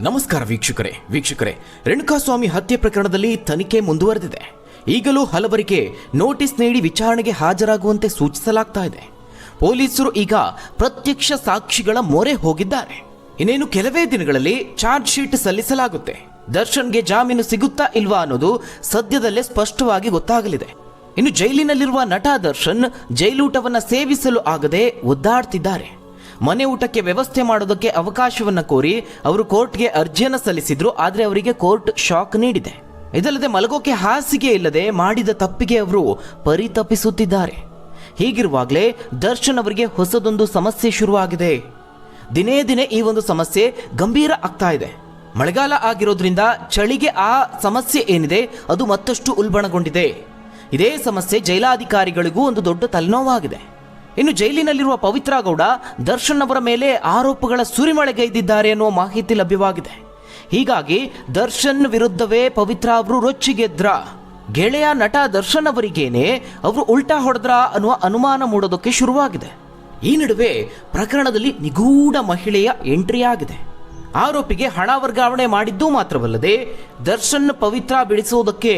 ನಮಸ್ಕಾರ ವೀಕ್ಷಕರೇ ರೇಣುಕಾಸ್ವಾಮಿ ಹತ್ಯೆ ಪ್ರಕರಣದಲ್ಲಿ ತನಿಖೆ ಮುಂದುವರೆದಿದೆ. ಈಗಲೂ ಹಲವರಿಗೆ ನೋಟಿಸ್ ನೀಡಿ ವಿಚಾರಣೆಗೆ ಹಾಜರಾಗುವಂತೆ ಸೂಚಿಸಲಾಗ್ತಾ ಇದೆ. ಪೊಲೀಸರು ಈಗ ಪ್ರತ್ಯಕ್ಷ ಸಾಕ್ಷಿಗಳ ಮೊರೆ ಹೋಗಿದ್ದಾರೆ. ಇನ್ನೇನು ಕೆಲವೇ ದಿನಗಳಲ್ಲಿ ಚಾರ್ಜ್ ಶೀಟ್ ಸಲ್ಲಿಸಲಾಗುತ್ತೆ. ದರ್ಶನ್ಗೆ ಜಾಮೀನು ಸಿಗುತ್ತಾ ಇಲ್ವಾ ಅನ್ನೋದು ಸದ್ಯದಲ್ಲೇ ಸ್ಪಷ್ಟವಾಗಿ ಗೊತ್ತಾಗಲಿದೆ. ಇನ್ನು ಜೈಲಿನಲ್ಲಿರುವ ನಟ ದರ್ಶನ್ ಜೈಲೂಟವನ್ನ ಸೇವಿಸಲು ಆಗದೆ ಒದ್ದಾಡ್ತಿದ್ದಾರೆ. ಮನೆ ಊಟಕ್ಕೆ ವ್ಯವಸ್ಥೆ ಮಾಡೋದಕ್ಕೆ ಅವಕಾಶವನ್ನ ಕೋರಿ ಅವರು ಕೋರ್ಟ್ಗೆ ಅರ್ಜಿಯನ್ನು ಸಲ್ಲಿಸಿದ್ರು. ಆದರೆ ಅವರಿಗೆ ಕೋರ್ಟ್ ಶಾಕ್ ನೀಡಿದೆ. ಇದಲ್ಲದೆ ಮಲಗೋಕೆ ಹಾಸಿಗೆ ಇಲ್ಲದೆ ಮಾಡಿದ ತಪ್ಪಿಗೆ ಅವರು ಪರಿತಪಿಸುತ್ತಿದ್ದಾರೆ. ಹೀಗಿರುವಾಗಲೇ ದರ್ಶನ್ ಅವರಿಗೆ ಹೊಸದೊಂದು ಸಮಸ್ಯೆ ಶುರುವಾಗಿದೆ. ದಿನೇ ದಿನೇ ಈ ಒಂದು ಸಮಸ್ಯೆ ಗಂಭೀರ ಆಗ್ತಾ ಇದೆ. ಮಳೆಗಾಲ ಆಗಿರೋದ್ರಿಂದ ಚಳಿಗೆ ಆ ಸಮಸ್ಯೆ ಏನಿದೆ ಅದು ಮತ್ತಷ್ಟು ಉಲ್ಬಣಗೊಂಡಿದೆ. ಇದೇ ಸಮಸ್ಯೆ ಜೈಲಾಧಿಕಾರಿಗಳಿಗೂ ಒಂದು ದೊಡ್ಡ ತಲೆನೋವಾಗಿದೆ. ಇನ್ನು ಜೈಲಿನಲ್ಲಿರುವ ಪವಿತ್ರ ಗೌಡ ದರ್ಶನ್ ಅವರ ಮೇಲೆ ಆರೋಪಗಳ ಸುರಿಮಳೆಗೈದಿದ್ದಾರೆ ಅನ್ನುವ ಮಾಹಿತಿ ಲಭ್ಯವಾಗಿದೆ. ಹೀಗಾಗಿ ದರ್ಶನ್ ವಿರುದ್ಧವೇ ಪವಿತ್ರ ಅವರು ರೊಚ್ಚಿಗೆದ್ರ. ಗೆಳೆಯ ನಟ ದರ್ಶನ್ ಅವರಿಗೇನೆ ಅವರು ಉಲ್ಟಾ ಹೊಡೆದ್ರ ಅನ್ನುವ ಅನುಮಾನ ಮೂಡೋದಕ್ಕೆ ಶುರುವಾಗಿದೆ. ಈ ನಡುವೆ ಪ್ರಕರಣದಲ್ಲಿ ನಿಗೂಢ ಮಹಿಳೆಯ ಎಂಟ್ರಿ ಆಗಿದೆ. ಆರೋಪಿಗೆ ಹಣ ವರ್ಗಾವಣೆ ಮಾಡಿದ್ದೂ ಮಾತ್ರವಲ್ಲದೆ ದರ್ಶನ್ ಪವಿತ್ರ ಬಿಡಿಸುವುದಕ್ಕೆ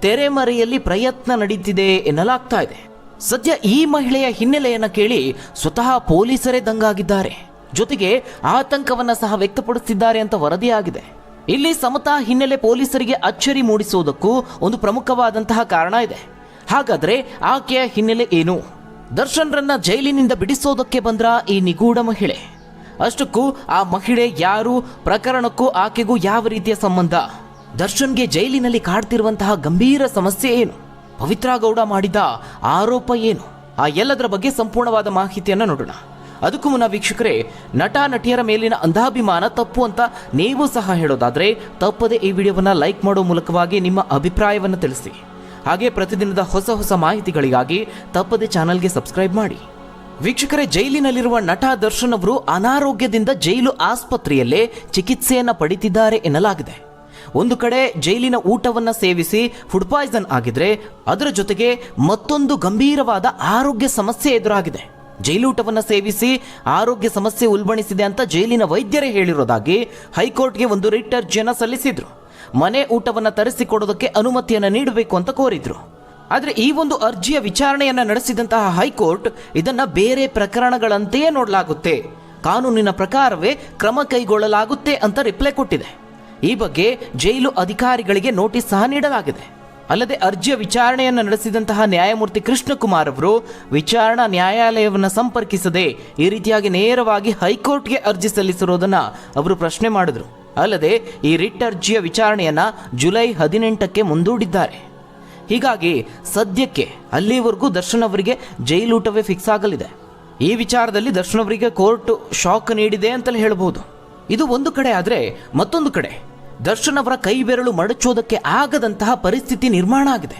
ತೆರೆಮರೆಯಲ್ಲಿ ಪ್ರಯತ್ನ ನಡೀತಿದೆ ಎನ್ನಲಾಗ್ತಾ ಇದೆ. ಸದ್ಯ ಈ ಮಹಿಳೆಯ ಹಿನ್ನೆಲೆಯನ್ನು ಕೇಳಿ ಸ್ವತಃ ಪೊಲೀಸರೇ ದಂಗಾಗಿದ್ದಾರೆ. ಜೊತೆಗೆ ಆತಂಕವನ್ನ ಸಹ ವ್ಯಕ್ತಪಡಿಸುತ್ತಿದ್ದಾರೆ ಅಂತ ವರದಿಯಾಗಿದೆ. ಇಲ್ಲಿ ಸಮತಾ ಹಿನ್ನೆಲೆ ಪೊಲೀಸರಿಗೆ ಅಚ್ಚರಿ ಮೂಡಿಸುವುದಕ್ಕೂ ಒಂದು ಪ್ರಮುಖವಾದಂತಹ ಕಾರಣ ಇದೆ. ಹಾಗಾದ್ರೆ ಆಕೆಯ ಹಿನ್ನೆಲೆ ಏನು? ದರ್ಶನ್ರನ್ನ ಜೈಲಿನಿಂದ ಬಿಡಿಸೋದಕ್ಕೆ ಬಂದ್ರ ಈ ನಿಗೂಢ ಮಹಿಳೆ. ಅಷ್ಟಕ್ಕೂ ಆ ಮಹಿಳೆ ಯಾರು? ಪ್ರಕರಣಕ್ಕೂ ಆಕೆಗೂ ಯಾವ ರೀತಿಯ ಸಂಬಂಧ? ದರ್ಶನ್ಗೆ ಜೈಲಿನಲ್ಲಿ ಕಾಡ್ತಿರುವಂತಹ ಗಂಭೀರ ಸಮಸ್ಯೆ ಏನು? ಪವಿತ್ರ ಗೌಡ ಮಾಡಿದ ಆರೋಪ ಏನು? ಆ ಎಲ್ಲದರ ಬಗ್ಗೆ ಸಂಪೂರ್ಣವಾದ ಮಾಹಿತಿಯನ್ನು ನೋಡೋಣ. ಅದಕ್ಕೂ ಮುನ್ನ ವೀಕ್ಷಕರೇ, ನಟ ನಟಿಯರ ಮೇಲಿನ ಅಂಧಾಭಿಮಾನ ತಪ್ಪು ಅಂತ ನೀವು ಸಹ ಹೇಳೋದಾದ್ರೆ ತಪ್ಪದೆ ಈ ವಿಡಿಯೋವನ್ನು ಲೈಕ್ ಮಾಡೋ ಮೂಲಕವಾಗಿ ನಿಮ್ಮ ಅಭಿಪ್ರಾಯವನ್ನು ತಿಳಿಸಿ. ಹಾಗೆ ಪ್ರತಿದಿನದ ಹೊಸ ಮಾಹಿತಿಗಳಿಗಾಗಿ ತಪ್ಪದೆ ಚಾನಲ್ಗೆ ಸಬ್ಸ್ಕ್ರೈಬ್ ಮಾಡಿ. ವೀಕ್ಷಕರೇ, ಜೈಲಿನಲ್ಲಿರುವ ನಟ ದರ್ಶನ್ ಅವರು ಅನಾರೋಗ್ಯದಿಂದ ಜೈಲು ಆಸ್ಪತ್ರೆಯಲ್ಲೇ ಚಿಕಿತ್ಸೆಯನ್ನು ಪಡಿತಿದ್ದಾರೆ ಎನ್ನಲಾಗಿದೆ. ಒಂದು ಕಡೆ ಜೈಲಿನ ಊಟವನ್ನು ಸೇವಿಸಿ ಫುಡ್ ಪಾಯ್ಸನ್ ಆಗಿದ್ರೆ, ಅದರ ಜೊತೆಗೆ ಮತ್ತೊಂದು ಗಂಭೀರವಾದ ಆರೋಗ್ಯ ಸಮಸ್ಯೆ ಎದುರಾಗಿದೆ. ಜೈಲೂಟವನ್ನು ಸೇವಿಸಿ ಆರೋಗ್ಯ ಸಮಸ್ಯೆ ಉಲ್ಬಣಿಸಿದೆ ಅಂತ ಜೈಲಿನ ವೈದ್ಯರೇ ಹೇಳಿರೋದಾಗಿ ಹೈಕೋರ್ಟ್ಗೆ ಒಂದು ರಿಟ್ ಅರ್ಜಿಯನ್ನು ಸಲ್ಲಿಸಿದ್ರು. ಮನೆ ಊಟವನ್ನು ತರಿಸಿಕೊಡೋದಕ್ಕೆ ಅನುಮತಿಯನ್ನು ನೀಡಬೇಕು ಅಂತ ಕೋರಿದ್ರು. ಆದರೆ ಈ ಒಂದು ಅರ್ಜಿಯ ವಿಚಾರಣೆಯನ್ನು ನಡೆಸಿದಂತಹ ಹೈಕೋರ್ಟ್ ಇದನ್ನ ಬೇರೆ ಪ್ರಕರಣಗಳಂತೆಯೇ ನೋಡಲಾಗುತ್ತೆ, ಕಾನೂನಿನ ಪ್ರಕಾರವೇ ಕ್ರಮ ಕೈಗೊಳ್ಳಲಾಗುತ್ತೆ ಅಂತ ರಿಪ್ಲೈ ಕೊಟ್ಟಿದೆ. ಈ ಬಗ್ಗೆ ಜೈಲು ಅಧಿಕಾರಿಗಳಿಗೆ ನೋಟಿಸ್ ಸಹ ನೀಡಲಾಗಿದೆ. ಅಲ್ಲದೆ ಅರ್ಜಿಯ ವಿಚಾರಣೆಯನ್ನು ನಡೆಸಿದಂತಹ ನ್ಯಾಯಮೂರ್ತಿ ಕೃಷ್ಣಕುಮಾರ್ ಅವರು ವಿಚಾರಣಾ ನ್ಯಾಯಾಲಯವನ್ನು ಸಂಪರ್ಕಿಸದೆ ಈ ರೀತಿಯಾಗಿ ನೇರವಾಗಿ ಹೈಕೋರ್ಟ್ಗೆ ಅರ್ಜಿ ಸಲ್ಲಿಸಿರೋದನ್ನ ಅವರು ಪ್ರಶ್ನೆ ಮಾಡಿದ್ರು. ಅಲ್ಲದೆ ಈ ರಿಟ್ ಅರ್ಜಿಯ ವಿಚಾರಣೆಯನ್ನ ಜುಲೈ 18ಕ್ಕೆ ಮುಂದೂಡಿದ್ದಾರೆ. ಹೀಗಾಗಿ ಸದ್ಯಕ್ಕೆ ಅಲ್ಲಿವರೆಗೂ ದರ್ಶನ್ ಅವರಿಗೆ ಜೈಲೂಟವೇ ಫಿಕ್ಸ್ ಆಗಲಿದೆ. ಈ ವಿಚಾರದಲ್ಲಿ ದರ್ಶನ್ ಅವರಿಗೆ ಕೋರ್ಟ್ ಶಾಕ್ ನೀಡಿದೆ ಅಂತಲೇ ಹೇಳಬಹುದು. ಇದು ಒಂದು ಕಡೆ ಆದರೆ, ಮತ್ತೊಂದು ಕಡೆ ದರ್ಶನ್ ಅವರ ಕೈ ಬೆರಳು ಮಡಚೋದಕ್ಕೆ ಆಗದಂತಹ ಪರಿಸ್ಥಿತಿ ನಿರ್ಮಾಣ ಆಗಿದೆ.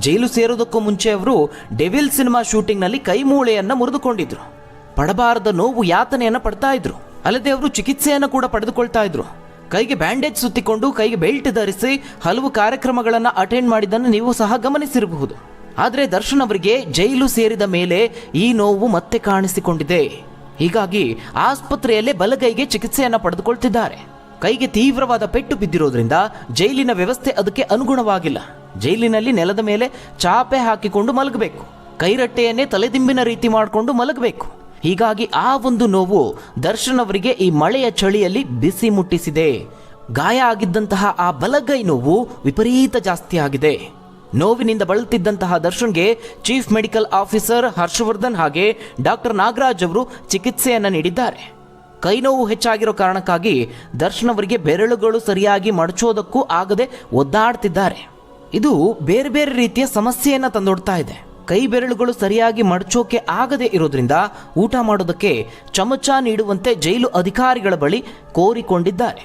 ಜೈಲು ಸೇರೋದಕ್ಕೂ ಮುಂಚೆ ಅವರು ಡೆವಿಲ್ ಸಿನಿಮಾ ಶೂಟಿಂಗ್ನಲ್ಲಿ ಕೈ ಮೂಳೆಯನ್ನು ಮುರಿದುಕೊಂಡಿದ್ರು. ಪಡಬಾರದ ನೋವು ಯಾತನೆಯನ್ನು ಪಡ್ತಾ ಇದ್ರು. ಅಲ್ಲದೆ ಅವರು ಚಿಕಿತ್ಸೆಯನ್ನು ಕೂಡ ಪಡೆದುಕೊಳ್ತಾ ಇದ್ರು. ಕೈಗೆ ಬ್ಯಾಂಡೇಜ್ ಸುತ್ತಿಕೊಂಡು ಕೈಗೆ ಬೆಲ್ಟ್ ಧರಿಸಿ ಹಲವು ಕಾರ್ಯಕ್ರಮಗಳನ್ನು ಅಟೆಂಡ್ ಮಾಡಿದ್ದನ್ನು ನೀವು ಸಹ ಗಮನಿಸಿರಬಹುದು. ಆದರೆ ದರ್ಶನ್ ಅವರಿಗೆ ಜೈಲು ಸೇರಿದ ಮೇಲೆ ಈ ನೋವು ಮತ್ತೆ ಕಾಣಿಸಿಕೊಂಡಿದೆ. ಹೀಗಾಗಿ ಆಸ್ಪತ್ರೆಯಲ್ಲೇ ಬಲಗೈಗೆ ಚಿಕಿತ್ಸೆಯನ್ನು ಪಡೆದುಕೊಳ್ತಿದ್ದಾರೆ. ಕೈಗೆ ತೀವ್ರವಾದ ಪೆಟ್ಟು ಬಿದ್ದಿರೋದ್ರಿಂದ ಜೈಲಿನ ವ್ಯವಸ್ಥೆ ಅದಕ್ಕೆ ಅನುಗುಣವಾಗಿಲ್ಲ. ಜೈಲಿನಲ್ಲಿ ನೆಲದ ಮೇಲೆ ಚಾಪೆ ಹಾಕಿಕೊಂಡು ಮಲಗಬೇಕು, ಕೈರಟ್ಟೆಯನ್ನೇ ತಲೆದಿಂಬಿನ ರೀತಿ ಮಾಡಿಕೊಂಡು ಮಲಗಬೇಕು. ಹೀಗಾಗಿ ಆ ಒಂದು ನೋವು ದರ್ಶನ್ ಅವರಿಗೆ ಈ ಮಳೆಯ ಚಳಿಯಲ್ಲಿ ಬಿಸಿ ಮುಟ್ಟಿಸಿದೆ. ಗಾಯ ಆಗಿದ್ದಂತಹ ಆ ಬಲಗೈ ನೋವು ವಿಪರೀತ ಜಾಸ್ತಿ ಆಗಿದೆ. ನೋವಿನಿಂದ ಬಳಲ್ತಿದ್ದಂತಹ ದರ್ಶನ್ಗೆ ಚೀಫ್ ಮೆಡಿಕಲ್ ಆಫೀಸರ್ ಹರ್ಷವರ್ಧನ್ ಹಾಗೆ ಡಾಕ್ಟರ್ ನಾಗರಾಜ್ ಅವರು ಚಿಕಿತ್ಸೆಯನ್ನು ನೀಡಿದ್ದಾರೆ. ಕೈ ನೋವು ಹೆಚ್ಚಾಗಿರೋ ಕಾರಣಕ್ಕಾಗಿ ದರ್ಶನ್ ಅವರಿಗೆ ಬೆರಳುಗಳು ಸರಿಯಾಗಿ ಮಡಚೋದಕ್ಕೂ ಆಗದೆ ಒದ್ದಾಡ್ತಿದ್ದಾರೆ. ಇದು ಬೇರೆ ಬೇರೆ ರೀತಿಯ ಸಮಸ್ಯೆಯನ್ನು ತಂದೊಡ್ತಾ ಇದೆ. ಕೈ ಬೆರಳುಗಳು ಸರಿಯಾಗಿ ಮಡಚೋಕೆ ಆಗದೆ ಇರೋದ್ರಿಂದ ಊಟ ಮಾಡೋದಕ್ಕೆ ಚಮಚ ನೀಡುವಂತೆ ಜೈಲು ಅಧಿಕಾರಿಗಳ ಬಳಿ ಕೋರಿಕೊಂಡಿದ್ದಾರೆ.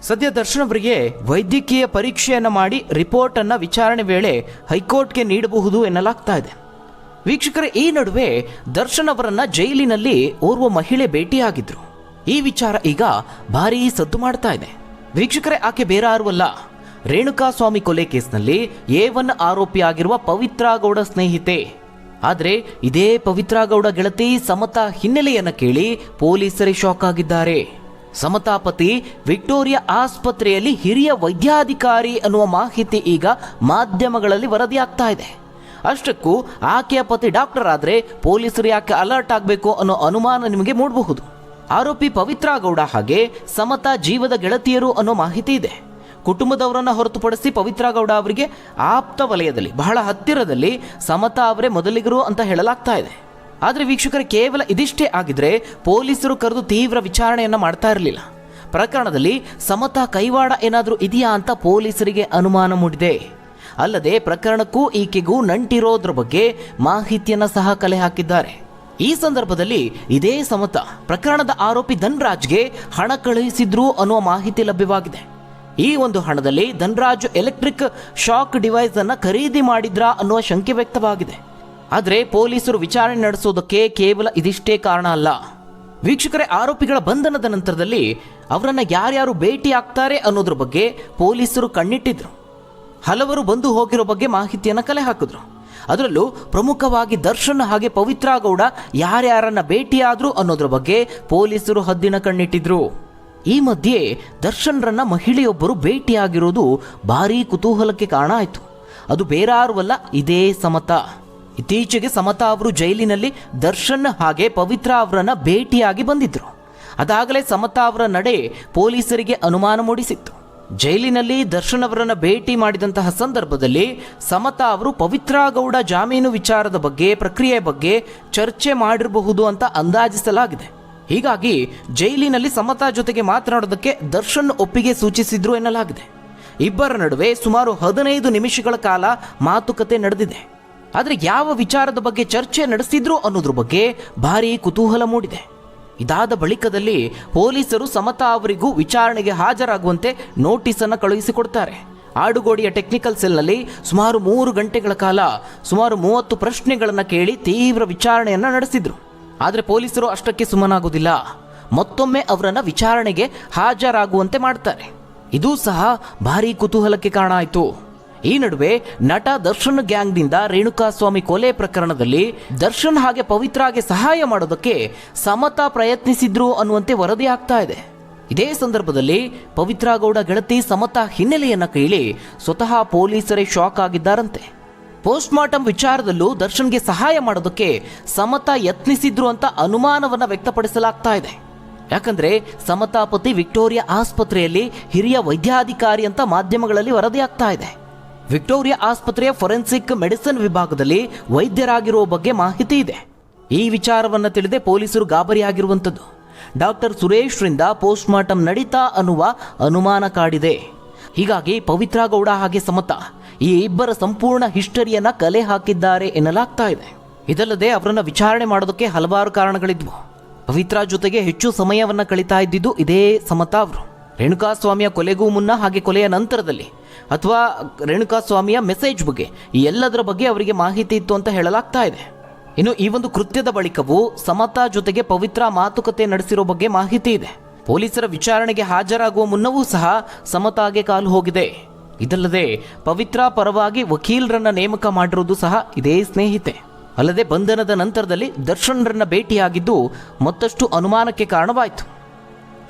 ಸದ್ಯ ದರ್ಶನ್ ಅವರಿಗೆ ವೈದ್ಯಕೀಯ ಪರೀಕ್ಷೆಯನ್ನು ಮಾಡಿ ರಿಪೋರ್ಟ್ ಅನ್ನು ವಿಚಾರಣೆ ವೇಳೆ ಹೈಕೋರ್ಟ್ಗೆ ನೀಡಬಹುದು ಎನ್ನಲಾಗ್ತಾ ಇದೆ. ವೀಕ್ಷಕರೇ, ಈ ನಡುವೆ ದರ್ಶನ್ ಅವರನ್ನ ಜೈಲಿನಲ್ಲಿ ಓರ್ವ ಮಹಿಳೆ ಭೇಟಿಯಾಗಿದ್ರು. ಈ ವಿಚಾರ ಈಗ ಭಾರೀ ಸದ್ದು ಮಾಡ್ತಾ ಇದೆ. ವೀಕ್ಷಕರೇ, ಆಕೆ ಬೇರೆ ಯಾರೂ ಅಲ್ಲ, ರೇಣುಕಾಸ್ವಾಮಿ ಕೊಲೆ ಕೇಸ್ನಲ್ಲಿ A1 ಆರೋಪಿಯಾಗಿರುವ ಪವಿತ್ರ ಗೌಡ ಸ್ನೇಹಿತೆ. ಆದರೆ ಇದೇ ಪವಿತ್ರ ಗೌಡ ಗೆಳತಿ ಸಮತಾ ಹಿನ್ನೆಲೆಯನ್ನು ಕೇಳಿ ಪೊಲೀಸರೇ ಶಾಕ್ ಆಗಿದ್ದಾರೆ. ಸಮತಾ ಪತಿ ವಿಕ್ಟೋರಿಯಾ ಆಸ್ಪತ್ರೆಯಲ್ಲಿ ಹಿರಿಯ ವೈದ್ಯಾಧಿಕಾರಿ ಅನ್ನುವ ಮಾಹಿತಿ ಈಗ ಮಾಧ್ಯಮಗಳಲ್ಲಿ ವರದಿಯಾಗ್ತಾ ಇದೆ. ಅಷ್ಟಕ್ಕೂ ಆಕೆಯ ಪತಿ ಡಾಕ್ಟರ್ ಆದರೆ ಪೊಲೀಸರು ಯಾಕೆ ಅಲರ್ಟ್ ಆಗಬೇಕು ಅನ್ನೋ ಅನುಮಾನ ನಿಮಗೆ ಮೂಡಬಹುದು. ಆರೋಪಿ ಪವಿತ್ರ ಗೌಡ ಹಾಗೆ ಸಮತಾ ಜೀವದ ಗೆಳತಿಯರು ಅನ್ನೋ ಮಾಹಿತಿ ಇದೆ. ಕುಟುಂಬದವರನ್ನು ಹೊರತುಪಡಿಸಿ ಪವಿತ್ರ ಗೌಡ ಅವರಿಗೆ ಆಪ್ತ ವಲಯದಲ್ಲಿ ಬಹಳ ಹತ್ತಿರದಲ್ಲಿ ಸಮತಾ ಅವರೇ ಮೊದಲಿಗರು ಅಂತ ಹೇಳಲಾಗ್ತಾ ಇದೆ. ಆದರೆ ವೀಕ್ಷಕರೇ, ಕೇವಲ ಇದಿಷ್ಟೇ ಆಗಿದ್ರೆ ಪೊಲೀಸರು ಕರೆದು ತೀವ್ರ ವಿಚಾರಣೆಯನ್ನು ಮಾಡ್ತಾ ಇರಲಿಲ್ಲ. ಪ್ರಕರಣದಲ್ಲಿ ಸಮತಾ ಕೈವಾಡ ಏನಾದರೂ ಇದೆಯಾ ಅಂತ ಪೊಲೀಸರಿಗೆ ಅನುಮಾನ ಮೂಡಿದೆ. ಅಲ್ಲದೆ ಪ್ರಕರಣಕ್ಕೂ ಈಕೆಗೂ ನಂಟಿರೋದ್ರ ಬಗ್ಗೆ ಮಾಹಿತಿಯನ್ನು ಸಹ ಕಲೆ ಹಾಕಿದ್ದಾರೆ. ಈ ಸಂದರ್ಭದಲ್ಲಿ ಇದೇ ಸಮತಾ ಪ್ರಕರಣದ ಆರೋಪಿ ಧನ್ರಾಜ್ಗೆ ಹಣ ಕಳುಹಿಸಿದ್ರು ಅನ್ನುವ ಮಾಹಿತಿ ಲಭ್ಯವಾಗಿದೆ. ಈ ಒಂದು ಹಣದಲ್ಲಿ ಧನ್ರಾಜ್ ಎಲೆಕ್ಟ್ರಿಕ್ ಶಾಕ್ ಡಿವೈಸ್ ಅನ್ನು ಖರೀದಿ ಮಾಡಿದ್ರಾ ಅನ್ನುವ ಶಂಕೆ ವ್ಯಕ್ತವಾಗಿದೆ. ಆದರೆ ಪೊಲೀಸರು ವಿಚಾರಣೆ ನಡೆಸೋದಕ್ಕೆ ಕೇವಲ ಇದಿಷ್ಟೇ ಕಾರಣ ಅಲ್ಲ. ವೀಕ್ಷಕರೇ, ಆರೋಪಿಗಳ ಬಂಧನದ ನಂತರದಲ್ಲಿ ಅವರನ್ನು ಯಾರ್ಯಾರು ಭೇಟಿ ಆಗ್ತಾರೆ ಅನ್ನೋದ್ರ ಬಗ್ಗೆ ಪೊಲೀಸರು ಕಣ್ಣಿಟ್ಟಿದ್ರು. ಹಲವರು ಬಂದು ಹೋಗಿರೋ ಬಗ್ಗೆ ಮಾಹಿತಿಯನ್ನು ಕಲೆ ಹಾಕಿದ್ರು. ಅದರಲ್ಲೂ ಪ್ರಮುಖವಾಗಿ ದರ್ಶನ್ ಹಾಗೆ ಪವಿತ್ರ ಗೌಡ ಯಾರ್ಯಾರನ್ನ ಭೇಟಿಯಾದ್ರು ಅನ್ನೋದ್ರ ಬಗ್ಗೆ ಪೊಲೀಸರು ಹದ್ದಿನ ಕಣ್ಣಿಟ್ಟಿದ್ರು. ಈ ಮಧ್ಯೆ ದರ್ಶನ್ರನ್ನ ಮಹಿಳೆಯೊಬ್ಬರು ಭೇಟಿಯಾಗಿರೋದು ಭಾರೀ ಕುತೂಹಲಕ್ಕೆ ಕಾರಣ ಆಯಿತು. ಅದು ಬೇರಾರುವಲ್ಲ, ಇದೇ ಸಮತಾ. ಇತ್ತೀಚೆಗೆ ಸಮತಾ ಅವರು ಜೈಲಿನಲ್ಲಿ ದರ್ಶನ್ ಹಾಗೆ ಪವಿತ್ರ ಅವರನ್ನ ಭೇಟಿಯಾಗಿ ಬಂದಿದ್ರು. ಅದಾಗಲೇ ಸಮತಾ ಅವರ ನಡೆ ಪೊಲೀಸರಿಗೆ ಅನುಮಾನ ಮೂಡಿಸಿತ್ತು. ಜೈಲಿನಲ್ಲಿ ದರ್ಶನ್ ಅವರನ್ನ ಭೇಟಿ ಮಾಡಿದಂತಹ ಸಂದರ್ಭದಲ್ಲಿ ಸಮತಾ ಅವರು ಪವಿತ್ರ ಗೌಡ ಜಾಮೀನು ವಿಚಾರದ ಬಗ್ಗೆ, ಪ್ರಕ್ರಿಯೆ ಬಗ್ಗೆ ಚರ್ಚೆ ಮಾಡಿರಬಹುದು ಅಂತ ಅಂದಾಜಿಸಲಾಗಿದೆ. ಹೀಗಾಗಿ ಜೈಲಿನಲ್ಲಿ ಸಮತಾ ಜೊತೆಗೆ ಮಾತನಾಡೋದಕ್ಕೆ ದರ್ಶನ್ ಒಪ್ಪಿಗೆ ಸೂಚಿಸಿದ್ರು ಎನ್ನಲಾಗಿದೆ. ಇಬ್ಬರ ನಡುವೆ ಸುಮಾರು 15 ನಿಮಿಷಗಳ ಕಾಲ ಮಾತುಕತೆ ನಡೆದಿದೆ. ಆದರೆ ಯಾವ ವಿಚಾರದ ಬಗ್ಗೆ ಚರ್ಚೆ ನಡೆಸಿದ್ರು ಅನ್ನೋದ್ರ ಬಗ್ಗೆ ಭಾರೀ ಕುತೂಹಲ ಮೂಡಿದೆ. ಇದಾದ ಬಳಿಕದಲ್ಲಿ ಪೊಲೀಸರು ಸಮತಾ ಅವರಿಗೂ ವಿಚಾರಣೆಗೆ ಹಾಜರಾಗುವಂತೆ ನೋಟಿಸನ್ನು ಕಳುಹಿಸಿಕೊಡ್ತಾರೆ. ಆಡುಗೋಡಿಯ ಟೆಕ್ನಿಕಲ್ ಸೆಲ್ನಲ್ಲಿ ಸುಮಾರು 3 ಗಂಟೆಗಳ ಕಾಲ ಸುಮಾರು 30 ಪ್ರಶ್ನೆಗಳನ್ನು ಕೇಳಿ ತೀವ್ರ ವಿಚಾರಣೆಯನ್ನು ನಡೆಸಿದ್ರು. ಆದರೆ ಪೊಲೀಸರು ಅಷ್ಟಕ್ಕೆ ಸುಮ್ಮನಾಗುವುದಿಲ್ಲ. ಮತ್ತೊಮ್ಮೆ ಅವರನ್ನು ವಿಚಾರಣೆಗೆ ಹಾಜರಾಗುವಂತೆ ಮಾಡ್ತಾರೆ. ಇದೂ ಸಹ ಭಾರೀ ಕುತೂಹಲಕ್ಕೆ ಕಾರಣ ಆಯಿತು. ಈ ನಡುವೆ ನಟ ದರ್ಶನ್ ಗ್ಯಾಂಗ್ನಿಂದ ರೇಣುಕಾಸ್ವಾಮಿ ಕೊಲೆ ಪ್ರಕರಣದಲ್ಲಿ ದರ್ಶನ್ ಹಾಗೆ ಪವಿತ್ರಾಗೆ ಸಹಾಯ ಮಾಡೋದಕ್ಕೆ ಸಮತಾ ಪ್ರಯತ್ನಿಸಿದ್ರು ಅನ್ನುವಂತೆ ವರದಿ ಆಗ್ತಾ ಇದೆ. ಇದೇ ಸಂದರ್ಭದಲ್ಲಿ ಪವಿತ್ರ ಗೌಡ ಗೆಳತಿ ಸಮತಾ ಹಿನ್ನೆಲೆಯನ್ನು ಕೇಳಿ ಸ್ವತಃ ಪೊಲೀಸರೇ ಶಾಕ್ ಆಗಿದ್ದಾರಂತೆ. ಪೋಸ್ಟ್ ಮಾರ್ಟಂ ವಿಚಾರದಲ್ಲೂ ದರ್ಶನ್ಗೆ ಸಹಾಯ ಮಾಡೋದಕ್ಕೆ ಸಮತಾ ಯತ್ನಿಸಿದ್ರು ಅಂತ ಅನುಮಾನವನ್ನು ವ್ಯಕ್ತಪಡಿಸಲಾಗ್ತಾ ಇದೆ. ಯಾಕಂದ್ರೆ ಸಮತಾ ಪತಿ ವಿಕ್ಟೋರಿಯಾ ಆಸ್ಪತ್ರೆಯಲ್ಲಿ ಹಿರಿಯ ವೈದ್ಯಾಧಿಕಾರಿ ಅಂತ ಮಾಧ್ಯಮಗಳಲ್ಲಿ ವರದಿ ಆಗ್ತಾ ಇದೆ. ವಿಕ್ಟೋರಿಯಾ ಆಸ್ಪತ್ರೆಯ ಫೊರೆನ್ಸಿಕ್ ಮೆಡಿಸಿನ್ ವಿಭಾಗದಲ್ಲಿ ವೈದ್ಯರಾಗಿರುವ ಬಗ್ಗೆ ಮಾಹಿತಿ ಇದೆ. ಈ ವಿಚಾರವನ್ನು ತಿಳಿದೇ ಪೊಲೀಸರು ಗಾಬರಿಯಾಗಿರುವಂಥದ್ದು. ಡಾಕ್ಟರ್ ಸುರೇಶ್ರಿಂದ ಪೋಸ್ಟ್ ಮಾರ್ಟಂ ನಡೀತಾ ಅನ್ನುವ ಅನುಮಾನ ಕಾಡಿದೆ. ಹೀಗಾಗಿ ಪವಿತ್ರ ಗೌಡ ಹಾಗೆ ಸಮತಾ ಈ ಇಬ್ಬರ ಸಂಪೂರ್ಣ ಹಿಸ್ಟರಿಯನ್ನ ಕಲೆ ಹಾಕಿದ್ದಾರೆ ಎನ್ನಲಾಗ್ತಾ ಇದೆ. ಇದಲ್ಲದೆ ಅವರನ್ನ ವಿಚಾರಣೆ ಮಾಡೋದಕ್ಕೆ ಹಲವಾರು ಕಾರಣಗಳಿದ್ವು. ಪವಿತ್ರ ಜೊತೆಗೆ ಹೆಚ್ಚು ಸಮಯವನ್ನ ಕಳೀತಾ ಇದ್ದಿದ್ದು ಇದೇ ಸಮತಾ ಅವರು. ರೇಣುಕಾಸ್ವಾಮಿಯ ಕೊಲೆಗೂ ಮುನ್ನ ಹಾಗೆ ಕೊಲೆಯ ನಂತರದಲ್ಲಿ ಅಥವಾ ರೇಣುಕಾಸ್ವಾಮಿಯ ಮೆಸೇಜ್ ಬಗ್ಗೆ ಈ ಎಲ್ಲದರ ಬಗ್ಗೆ ಅವರಿಗೆ ಮಾಹಿತಿ ಇತ್ತು ಅಂತ ಹೇಳಲಾಗ್ತಾ ಇದೆ. ಇನ್ನು ಈ ಒಂದು ಕೃತ್ಯದ ಬಳಿಕವೂ ಸಮತಾ ಜೊತೆಗೆ ಪವಿತ್ರ ಮಾತುಕತೆ ನಡೆಸಿರೋ ಬಗ್ಗೆ ಮಾಹಿತಿ ಇದೆ. ಪೊಲೀಸರ ವಿಚಾರಣೆಗೆ ಹಾಜರಾಗುವ ಮುನ್ನವೂ ಸಹ ಸಮತಾಗೆ ಕಾಲು ಹೋಗಿದೆ. ಇದಲ್ಲದೆ ಪವಿತ್ರ ಪರವಾಗಿ ವಕೀಲರನ್ನ ನೇಮಕ ಮಾಡಿರುವುದು ಸಹ ಇದೇ ಸ್ನೇಹಿತೆ. ಅಲ್ಲದೆ ಬಂಧನದ ನಂತರದಲ್ಲಿ ದರ್ಶನ್ರನ್ನ ಭೇಟಿಯಾಗಿದ್ದು ಮತ್ತಷ್ಟು ಅನುಮಾನಕ್ಕೆ ಕಾರಣವಾಯಿತು.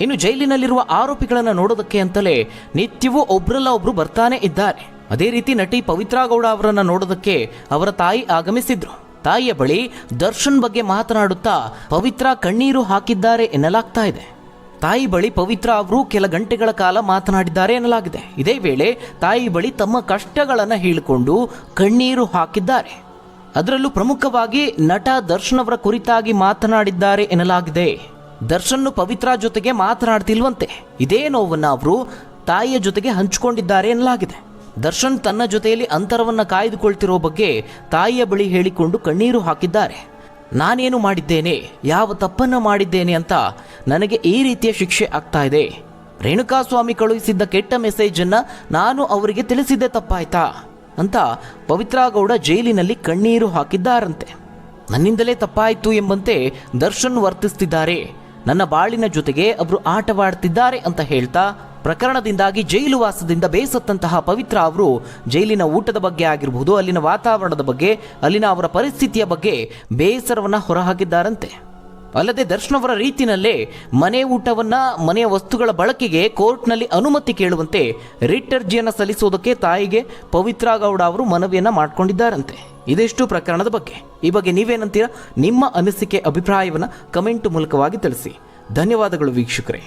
ಇನ್ನು ಜೈಲಿನಲ್ಲಿರುವ ಆರೋಪಿಗಳನ್ನು ನೋಡೋದಕ್ಕೆ ಅಂತಲೇ ನಿತ್ಯವೂ ಒಬ್ರಲ್ಲ ಒಬ್ರು ಬರ್ತಾನೆ ಇದ್ದಾರೆ. ಅದೇ ರೀತಿ ನಟಿ ಪವಿತ್ರ ಗೌಡ ಅವರನ್ನ ನೋಡೋದಕ್ಕೆ ಅವರ ತಾಯಿ ಆಗಮಿಸಿದ್ರು. ತಾಯಿಯ ಬಳಿ ದರ್ಶನ್ ಬಗ್ಗೆ ಮಾತನಾಡುತ್ತಾ ಪವಿತ್ರ ಕಣ್ಣೀರು ಹಾಕಿದ್ದಾರೆ ಎನ್ನಲಾಗ್ತಾ ಇದೆ. ತಾಯಿ ಬಳಿ ಪವಿತ್ರ ಅವರು ಕೆಲ ಗಂಟೆಗಳ ಕಾಲ ಮಾತನಾಡಿದ್ದಾರೆ ಎನ್ನಲಾಗಿದೆ. ಇದೇ ವೇಳೆ ತಾಯಿ ಬಳಿ ತಮ್ಮ ಕಷ್ಟಗಳನ್ನು ಹೇಳಿಕೊಂಡು ಕಣ್ಣೀರು ಹಾಕಿದ್ದಾರೆ. ಅದರಲ್ಲೂ ಪ್ರಮುಖವಾಗಿ ನಟ ದರ್ಶನ್ ಅವರ ಕುರಿತಾಗಿ ಮಾತನಾಡಿದ್ದಾರೆ ಎನ್ನಲಾಗಿದೆ. ದರ್ಶನ್ ಪವಿತ್ರ ಜೊತೆಗೆ ಮಾತನಾಡ್ತಿಲ್ವಂತೆ. ಇದೇ ನೋವನ್ನು ಅವರು ತಾಯಿಯ ಜೊತೆಗೆ ಹಂಚಿಕೊಂಡಿದ್ದಾರೆ ಎನ್ನಲಾಗಿದೆ. ದರ್ಶನ್ ತನ್ನ ಜೊತೆಯಲ್ಲಿ ಅಂತರವನ್ನು ಕಾಯ್ದುಕೊಳ್ತಿರೋ ಬಗ್ಗೆ ತಾಯಿಯ ಬಳಿ ಹೇಳಿಕೊಂಡು ಕಣ್ಣೀರು ಹಾಕಿದ್ದಾರೆ. ನಾನೇನು ಮಾಡಿದ್ದೇನೆ, ಯಾವ ತಪ್ಪನ್ನು ಮಾಡಿದ್ದೇನೆ ಅಂತ ನನಗೆ ಈ ರೀತಿಯ ಶಿಕ್ಷೆ ಆಗ್ತಾ ಇದೆ. ರೇಣುಕಾಸ್ವಾಮಿ ಕಳುಹಿಸಿದ್ದ ಕೆಟ್ಟ ಮೆಸೇಜನ್ನು ನಾನು ಅವರಿಗೆ ತಿಳಿಸಿದ್ದೆ ತಪ್ಪಾಯ್ತಾ ಅಂತ ಪವಿತ್ರ ಗೌಡ ಜೈಲಿನಲ್ಲಿ ಕಣ್ಣೀರು ಹಾಕಿದ್ದಾರಂತೆ. ನನ್ನಿಂದಲೇ ತಪ್ಪಾಯಿತು ಎಂಬಂತೆ ದರ್ಶನ್ ವರ್ತಿಸ್ತಿದ್ದಾರೆ, ನನ್ನ ಬಾಳಿನ ಜೊತೆಗೆ ಅವರು ಆಟವಾಡ್ತಿದ್ದಾರೆ ಅಂತ ಹೇಳ್ತಾ ಪ್ರಕರಣದಿಂದಾಗಿ ಜೈಲು ವಾಸದಿಂದ ಬೇಸತ್ತಂತಹ ಪವಿತ್ರ ಅವರು ಜೈಲಿನ ಊಟದ ಬಗ್ಗೆ ಆಗಿರಬಹುದು, ಅಲ್ಲಿನ ವಾತಾವರಣದ ಬಗ್ಗೆ, ಅಲ್ಲಿನ ಅವರ ಪರಿಸ್ಥಿತಿಯ ಬಗ್ಗೆ ಬೇಸರವನ್ನು ಹೊರಹಾಕಿದ್ದಾರಂತೆ. ಅಲ್ಲದೆ ದರ್ಶನ್ ಅವರ ರೀತಿಯಲ್ಲೇ ಮನೆ ಊಟವನ್ನ ಮನೆಯ ವಸ್ತುಗಳ ಬಳಕೆಗೆ ಕೋರ್ಟ್ನಲ್ಲಿ ಅನುಮತಿ ಕೇಳುವಂತೆ ರಿಟ್ ಅರ್ಜಿಯನ್ನು ಸಲ್ಲಿಸುವುದಕ್ಕೆ ತಾಯಿಗೆ ಪವಿತ್ರ ಗೌಡ ಅವರು ಮನವಿಯನ್ನ ಮಾಡಿಕೊಂಡಿದ್ದಾರಂತೆ. ಇದಿಷ್ಟು ಪ್ರಕರಣದ ಬಗ್ಗೆ. ಈ ಬಗ್ಗೆ ನೀವೇನಂತೀರಾ? ನಿಮ್ಮ ಅನಿಸಿಕೆ ಅಭಿಪ್ರಾಯವನ್ನು ಕಮೆಂಟ್ ಮೂಲಕವಾಗಿ ತಿಳಿಸಿ. ಧನ್ಯವಾದಗಳು ವೀಕ್ಷಕರೇ.